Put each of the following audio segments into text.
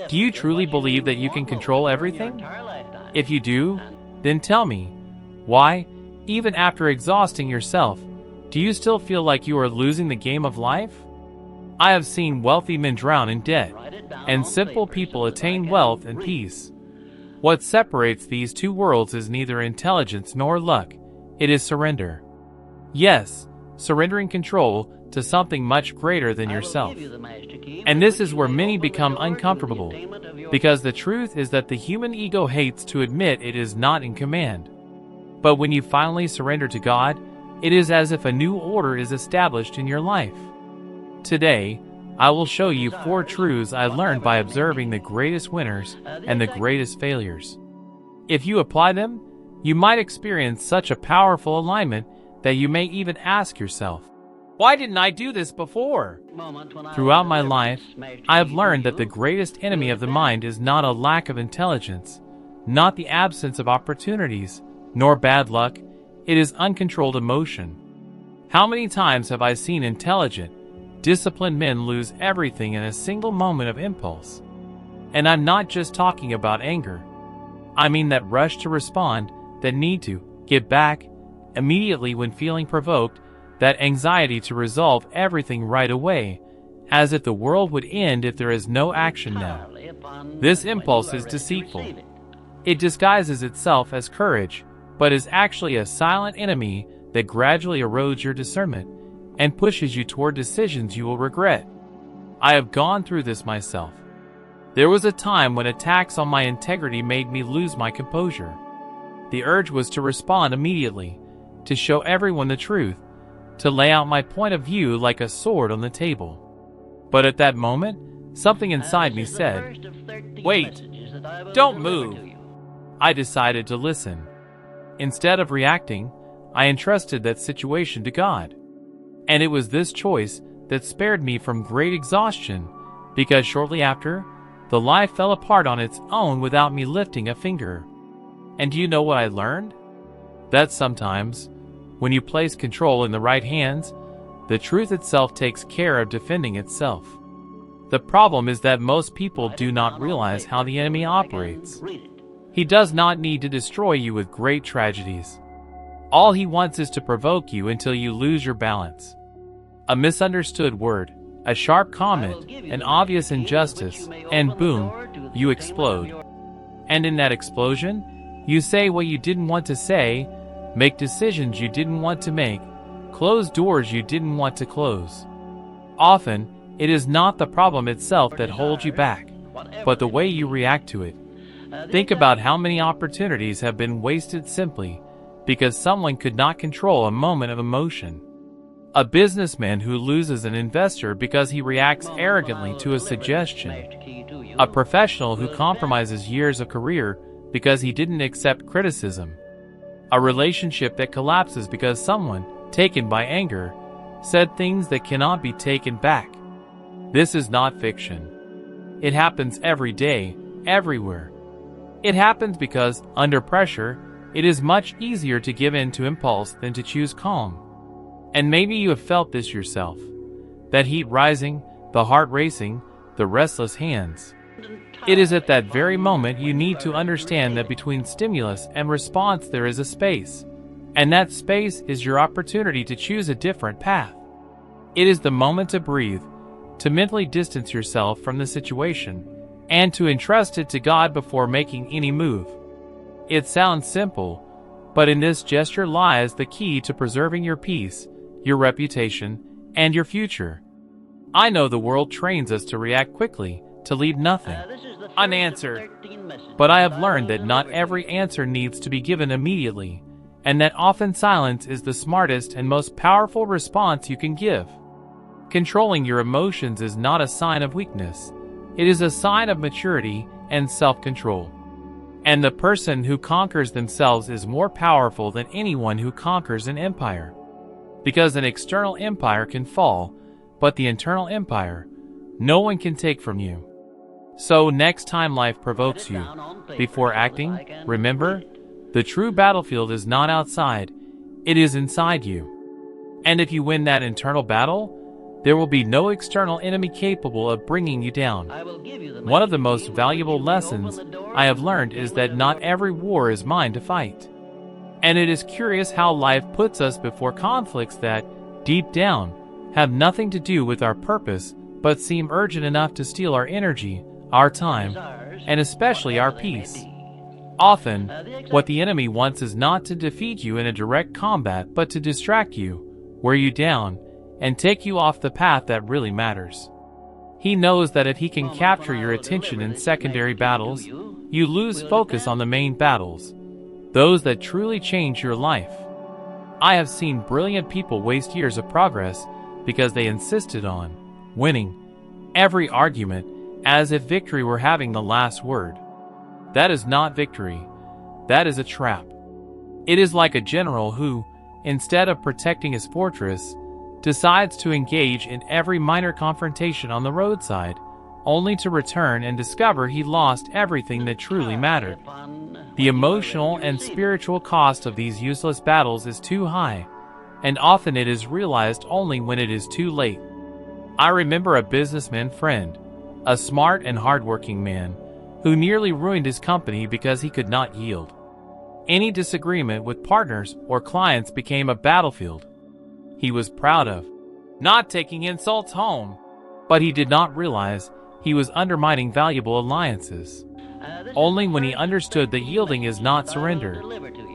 Do you truly believe that you can control everything? If you do, then tell me, why, even after exhausting yourself, do you still feel like you are losing the game of life? I have seen wealthy men drown in debt, and simple people attain wealth and peace. What separates these two worlds is neither intelligence nor luck, it is surrender. Yes, surrendering control to something much greater than yourself. And this is where many become uncomfortable, because the truth is that the human ego hates to admit it is not in command. But when you finally surrender to God, it is as if a new order is established in your life. Today, I will show you 4 truths I learned by observing the greatest winners and the greatest failures. If you apply them, you might experience such a powerful alignment that you may even ask yourself, why didn't I do this before? Throughout my life, I have learned that the greatest enemy of the mind is not a lack of intelligence, not the absence of opportunities, nor bad luck, it is uncontrolled emotion. How many times have I seen intelligent, disciplined men lose everything in a single moment of impulse? And I'm not just talking about anger. I mean that rush to respond, that need to get back immediately when feeling provoked, that anxiety to resolve everything right away, as if the world would end if there is no action now. This impulse is deceitful. It disguises itself as courage, but is actually a silent enemy that gradually erodes your discernment and pushes you toward decisions you will regret. I have gone through this myself. There was a time when attacks on my integrity made me lose my composure. The urge was to respond immediately, to show everyone the truth, to lay out my point of view like a sword on the table. But at that moment, something inside me said, "Wait, don't move." I decided to listen. Instead of reacting, I entrusted that situation to God. And it was this choice that spared me from great exhaustion, because shortly after, the lie fell apart on its own without me lifting a finger. And do you know what I learned? That sometimes, when you place control in the right hands, the truth itself takes care of defending itself. The problem is that most people do not realize how the enemy operates. He does not need to destroy you with great tragedies. All he wants is to provoke you until you lose your balance. A misunderstood word, a sharp comment, an obvious injustice, and boom, you explode. And in that explosion, you say what you didn't want to say, make decisions you didn't want to make, close doors you didn't want to close. Often, it is not the problem itself that holds you back, but the way you react to it. Think about how many opportunities have been wasted simply because someone could not control a moment of emotion. A businessman who loses an investor because he reacts arrogantly to a suggestion. A professional who compromises years of career because he didn't accept criticism. A relationship that collapses because someone, taken by anger, said things that cannot be taken back. This is not fiction. It happens every day, everywhere. It happens because, under pressure, it is much easier to give in to impulse than to choose calm. And maybe you have felt this yourself. That heat rising, the heart racing, the restless hands. It is at that very moment you need to understand that between stimulus and response there is a space. And that space is your opportunity to choose a different path. It is the moment to breathe, to mentally distance yourself from the situation, and to entrust it to God before making any move. It sounds simple, but in this gesture lies the key to preserving your peace, your reputation, and your future. I know the world trains us to react quickly, to leave nothing unanswered. But I have learned that not every answer needs to be given immediately, and that often silence is the smartest and most powerful response you can give. Controlling your emotions is not a sign of weakness. It is a sign of maturity and self-control. And the person who conquers themselves is more powerful than anyone who conquers an empire. Because an external empire can fall, but the internal empire, no one can take from you. So next time life provokes you, before acting, remember, the true battlefield is not outside, it is inside you. And if you win that internal battle, There will be no external enemy capable of bringing you down. One of the most valuable lessons I have learned is that not every war is mine to fight. And it is curious how life puts us before conflicts that, deep down, have nothing to do with our purpose but seem urgent enough to steal our energy, our time, and especially our peace. Often, what the enemy wants is not to defeat you in a direct combat but to distract you, wear you down, and take you off the path that really matters. He knows that if he can capture your attention in secondary battles, you lose focus on the main battles, those that truly change your life. I have seen brilliant people waste years of progress because they insisted on winning every argument as if victory were having the last word. That is not victory. That is a trap. It is like a general who, instead of protecting his fortress, decides to engage in every minor confrontation on the roadside, only to return and discover he lost everything that truly mattered. The emotional and spiritual cost of these useless battles is too high, and often it is realized only when it is too late. I remember a businessman friend, a smart and hardworking man, who nearly ruined his company because he could not yield. Any disagreement with partners or clients became a battlefield. He was proud of not taking insults home, but he did not realize he was undermining valuable alliances. Only when he understood that yielding is not surrender,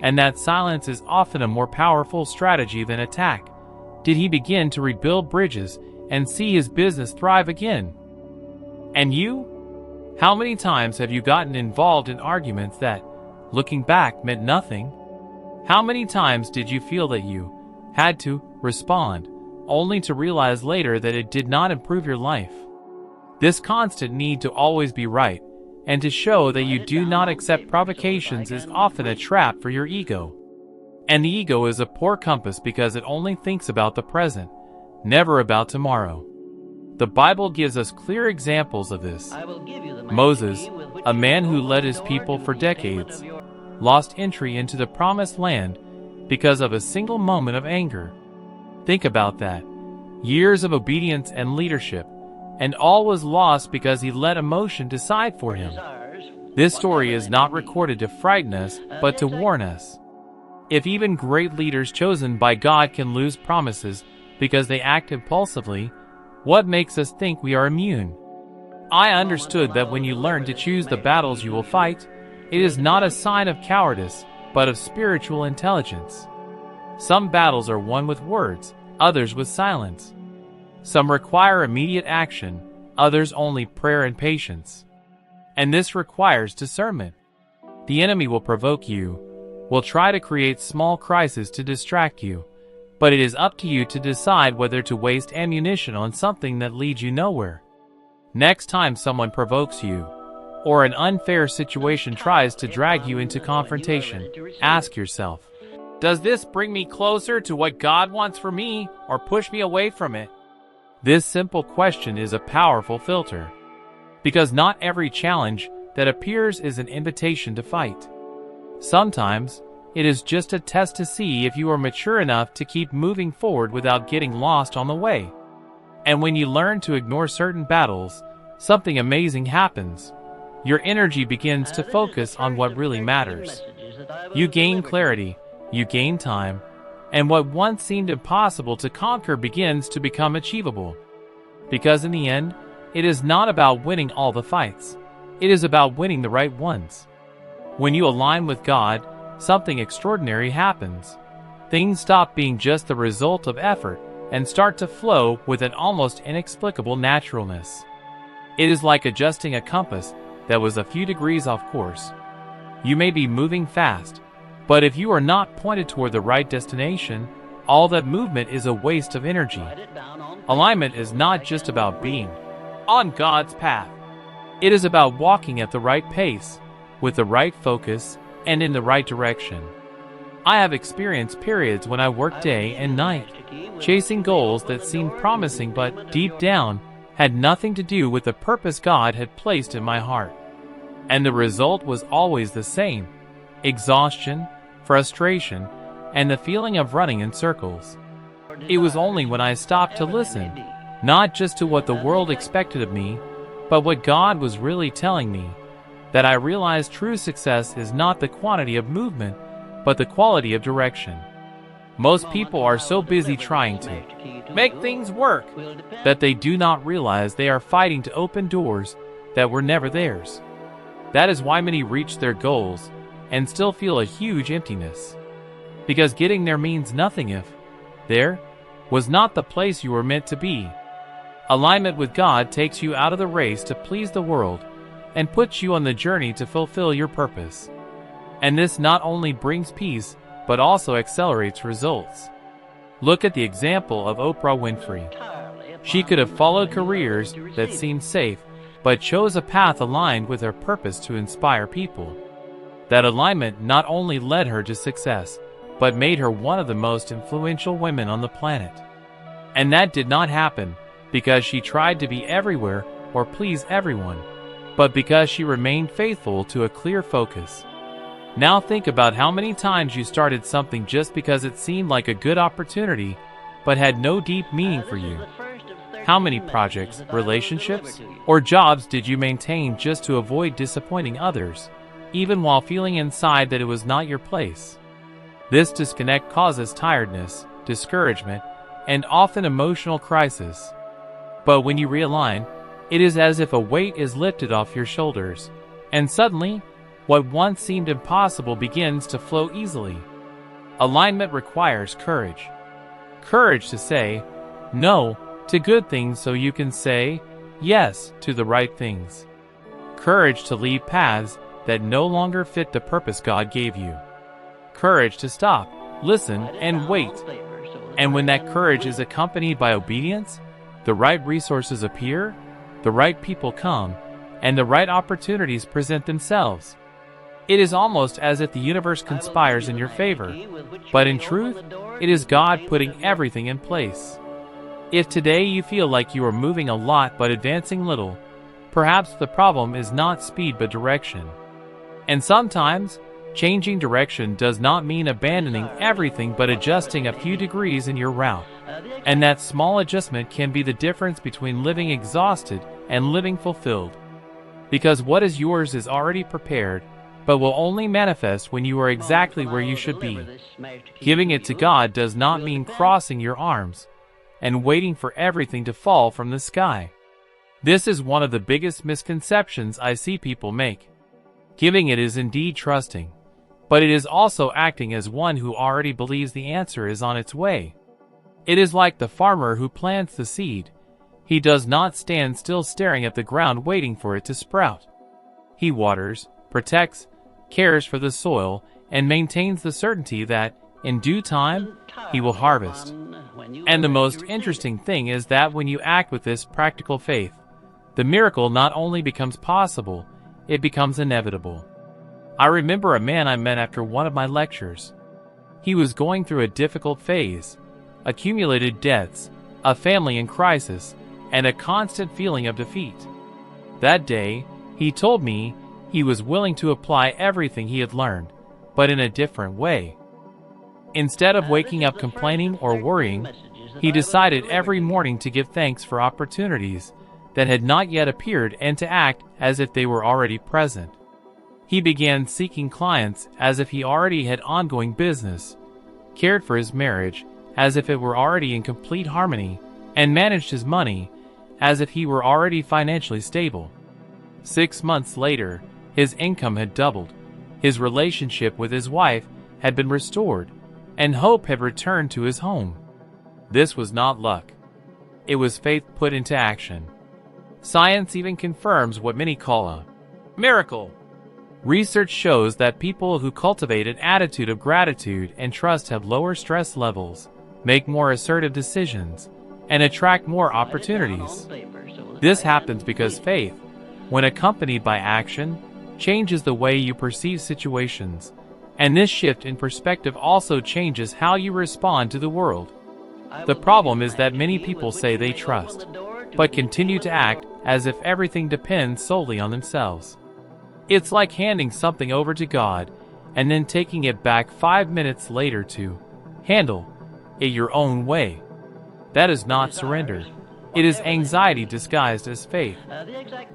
and that silence is often a more powerful strategy than attack, did he begin to rebuild bridges and see his business thrive again. And you? How many times have you gotten involved in arguments that, looking back, meant nothing? How many times did you feel that you had to respond, only to realize later that it did not improve your life? This constant need to always be right, and to show that you do not accept provocations is often a trap for your ego. And the ego is a poor compass because it only thinks about the present, never about tomorrow. The Bible gives us clear examples of this. Moses, a man who led his people for decades, lost entry into the promised land because of a single moment of anger. Think about that. Years of obedience and leadership, and all was lost because he let emotion decide for him. This story is not recorded to frighten us, but to warn us. If even great leaders chosen by God can lose promises because they act impulsively, what makes us think we are immune? I understood that when you learn to choose the battles you will fight, it is not a sign of cowardice, but of spiritual intelligence. Some battles are won with words, others with silence. Some require immediate action, others only prayer and patience. And this requires discernment. The enemy will provoke you, will try to create small crises to distract you, but it is up to you to decide whether to waste ammunition on something that leads you nowhere. Next time someone provokes you, or an unfair situation tries to drag you into confrontation, ask yourself, does this bring me closer to what God wants for me, or push me away from it? This simple question is a powerful filter, because not every challenge that appears is an invitation to fight. Sometimes, it is just a test to see if you are mature enough to keep moving forward without getting lost on the way. And when you learn to ignore certain battles, something amazing happens. Your energy begins to focus on what really matters. You gain clarity, you gain time, and what once seemed impossible to conquer begins to become achievable. Because in the end, it is not about winning all the fights. It is about winning the right ones. When you align with God, something extraordinary happens. Things stop being just the result of effort and start to flow with an almost inexplicable naturalness. It is like adjusting a compass that was a few degrees off course. You may be moving fast, but if you are not pointed toward the right destination, all that movement is a waste of energy. Alignment is not just about being on God's path. It is about walking at the right pace, with the right focus, and in the right direction. I have experienced periods when I worked day and night, chasing goals that seemed promising but, deep down, had nothing to do with the purpose God had placed in my heart. And the result was always the same: exhaustion, frustration, and the feeling of running in circles. It was only when I stopped to listen, not just to what the world expected of me, but what God was really telling me, that I realized true success is not the quantity of movement, but the quality of direction. Most people are so busy trying to make things work that they do not realize they are fighting to open doors that were never theirs. That is why many reach their goals and still feel a huge emptiness. Because getting there means nothing if there was not the place you were meant to be. Alignment with God takes you out of the race to please the world and puts you on the journey to fulfill your purpose. And this not only brings peace, but also accelerates results. Look at the example of Oprah Winfrey. She could have followed careers that seemed safe, but chose a path aligned with her purpose to inspire people. That alignment not only led her to success, but made her one of the most influential women on the planet. And that did not happen because she tried to be everywhere or please everyone, but because she remained faithful to a clear focus. Now think about how many times you started something just because it seemed like a good opportunity, but had no deep meaning for you. How many projects, relationships, or jobs did you maintain just to avoid disappointing others, even while feeling inside that it was not your place? This disconnect causes tiredness, discouragement, and often emotional crisis. But when you realign, it is as if a weight is lifted off your shoulders, and suddenly, what once seemed impossible begins to flow easily. Alignment requires courage. Courage to say no to good things so you can say yes to the right things. Courage to leave paths that no longer fit the purpose God gave you. Courage to stop, listen, and wait. And when that courage is accompanied by obedience, the right resources appear, the right people come, and the right opportunities present themselves. It is almost as if the universe conspires in your favor, but in truth, it is God putting everything in place. If today you feel like you are moving a lot but advancing little, perhaps the problem is not speed but direction. And sometimes, changing direction does not mean abandoning everything but adjusting a few degrees in your route. And that small adjustment can be the difference between living exhausted and living fulfilled. Because what is yours is already prepared, but will only manifest when you are exactly where you should be. Giving it to God does not mean crossing your arms and waiting for everything to fall from the sky. This is one of the biggest misconceptions I see people make. Giving it is indeed trusting, but it is also acting as one who already believes the answer is on its way. It is like the farmer who plants the seed. He does not stand still staring at the ground waiting for it to sprout. He waters, protects, cares for the soil, and maintains the certainty that, in due time, he will harvest. And the most interesting thing is that when you act with this practical faith, the miracle not only becomes possible, it becomes inevitable. I remember a man I met after one of my lectures. He was going through a difficult phase, accumulated debts, a family in crisis, and a constant feeling of defeat. That day, he told me he was willing to apply everything he had learned, but in a different way. Instead of waking up complaining or worrying, he decided every morning to give thanks for opportunities that had not yet appeared and to act as if they were already present. He began seeking clients as if he already had ongoing business, cared for his marriage as if it were already in complete harmony, and managed his money as if he were already financially stable. 6 months later, his income had doubled, his relationship with his wife had been restored, and hope had returned to his home. This was not luck. It was faith put into action. Science even confirms what many call a miracle. Research shows that people who cultivate an attitude of gratitude and trust have lower stress levels, make more assertive decisions, and attract more opportunities. This happens because faith, when accompanied by action, changes the way you perceive situations, and this shift in perspective also changes how you respond to the world. The problem is that many people say they trust, but continue to act as if everything depends solely on themselves. It's like handing something over to God and then taking it back 5 minutes later to handle it your own way. That is not surrender. It is anxiety disguised as faith.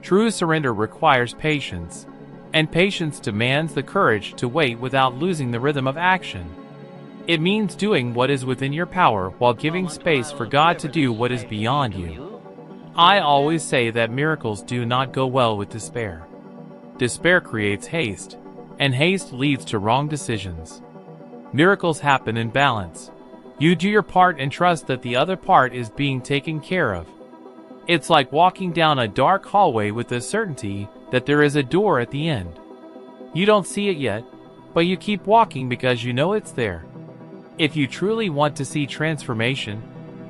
True surrender requires patience, and patience demands the courage to wait without losing the rhythm of action. It means doing what is within your power while giving space for God to do what is beyond you. I always say that miracles do not go well with despair. Despair creates haste, and haste leads to wrong decisions. Miracles happen in balance. You do your part and trust that the other part is being taken care of. It's like walking down a dark hallway with the certainty that there is a door at the end. You don't see it yet, but you keep walking because you know it's there. If you truly want to see transformation,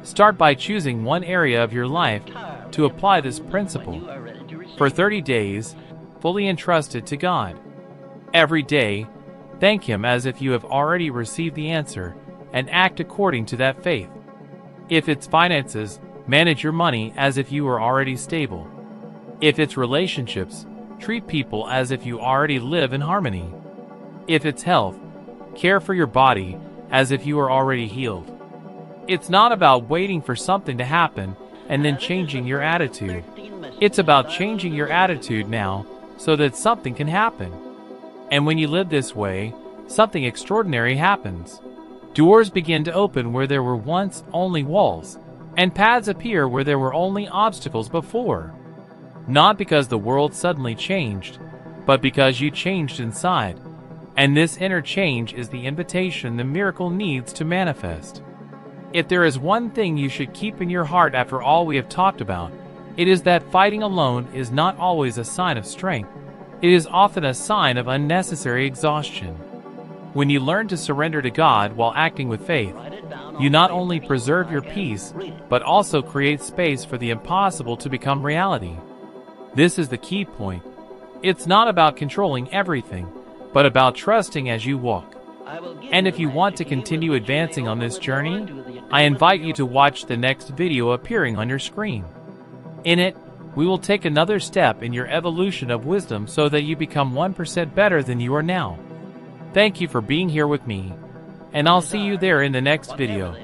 start by choosing one area of your life to apply this principle. For 30 days, fully entrusted to God. Every day, thank Him as if you have already received the answer and act according to that faith. If it's finances, manage your money as if you were already stable. If it's relationships, treat people as if you already live in harmony. If it's health, care for your body as if you are already healed. It's not about waiting for something to happen and then changing your attitude. It's about changing your attitude now so that something can happen. And when you live this way, something extraordinary happens. Doors begin to open where there were once only walls, and paths appear where there were only obstacles before. Not because the world suddenly changed, but because you changed inside. And this inner change is the invitation the miracle needs to manifest. If there is one thing you should keep in your heart after all we have talked about, it is that fighting alone is not always a sign of strength. It is often a sign of unnecessary exhaustion. When you learn to surrender to God while acting with faith, you not only preserve your peace, but also create space for the impossible to become reality. This is the key point. It's not about controlling everything, but about trusting as you walk. And if you want to continue advancing on this journey, I invite you to watch the next video appearing on your screen. In it, we will take another step in your evolution of wisdom so that you become 1% better than you are now. Thank you for being here with me, and I'll see you there in the next video.